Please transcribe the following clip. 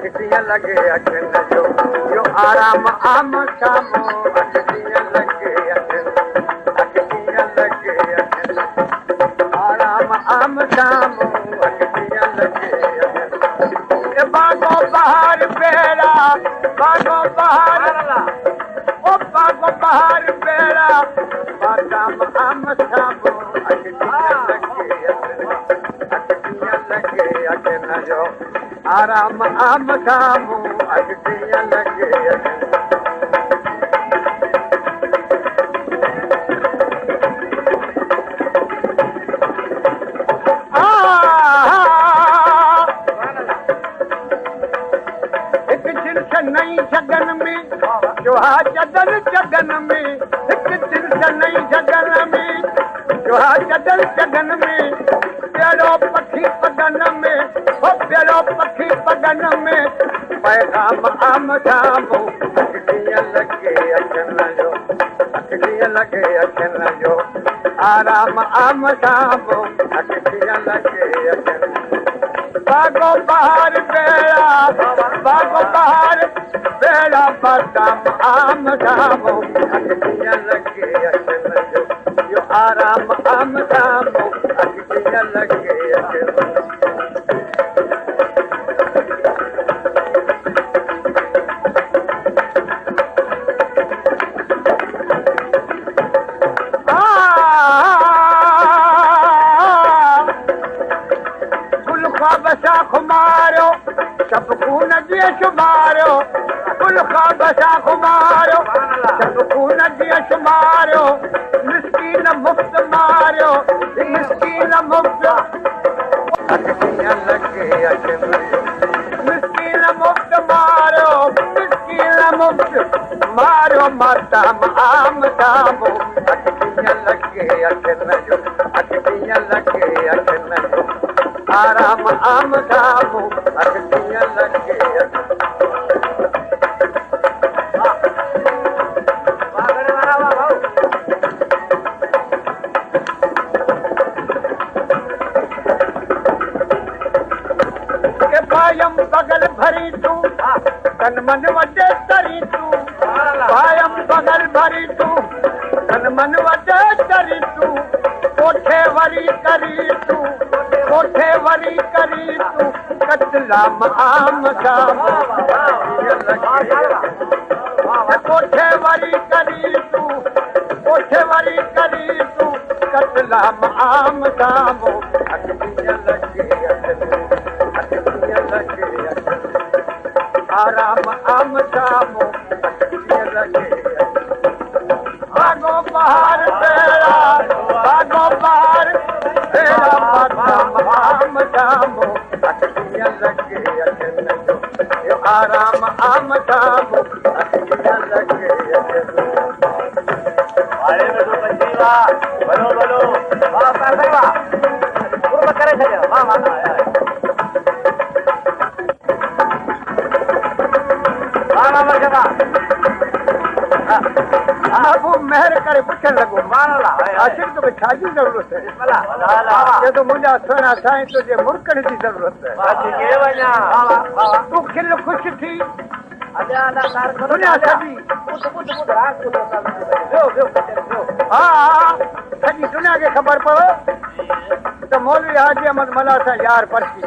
अखियां लगे अखिन जो यो आराम आम सामो अखियां लगे अखियां लगे आराम आम सामो अखियां लगे बागो बहार बेड़ा बागो बहार ओ बागो बहार बेड़ा आराम आम सामो अखियां लगे अखिन जो आराम आम सामो अखियां लगे नई जगन में जोहा चदल जगन में एक दिल नई जगन में जोहा चदल जगन में प्यारो पखी पगन में ओ प्यारो पखी पगन में पैगाम आम सामो अखियां लगे अखिन जो अखियां लगे अखिन जो आराम आम सामो अखियां लगे अखिन बागो बहार बेड़ा बागो बहार बेड़ा बादाम आम सामो अखियां लगे अखिन जो यो आराम आम सामो अखियां लगे अखिन बसा खुमारो सब खून दिए शुमारो कुल का बसा खुमारो सब खून दिए शुमारो मिस्कीन मुफ्त मारो मिस्कीन मुफ्त अखियां लगे अखिन मिस्कीन मुफ्त मारो मिस्कीन मुफ्त मारो माताम आम सामो अखियां लगे अखिन जो अखियां लगे अखिन जो आराम आम सामो अखियां लगे पायम बगल भरी तू तन मन वॾे तरी तू पायम बगल भरी तू तन मन वॾे तरी तू कोठे वरी करी तू कोठे वरी करी तू कतलाम आम सामो कोठे वरी करी तू कोठे वरी करी तू कतलाम आम सामो अखियां लगे अखियां लगे आराम आम सामो अखियां लगे बागो बहार बेड़ा बागो बहार बेड़ा बादाम आम सामो अखियां लगे अखिन जो यो आराम आम सामो अखियां लगे अरे बलो बजीवा बलो बलो वाह वाह पूर्ण करे छे वाह वाह वो मेहर करे पुछण लॻो आखिर तो छाजी ज़रूरत है तो मुंहिंजा सोना साईं तुंहिंजे मुड़कण जी ज़रूरत है तूं खिल ख़ुशि थी दुनिया सॼी हा सॼी दुनिया खे ख़बर पवे त मौलवी हाजी अहमद मला सां यार पर्ची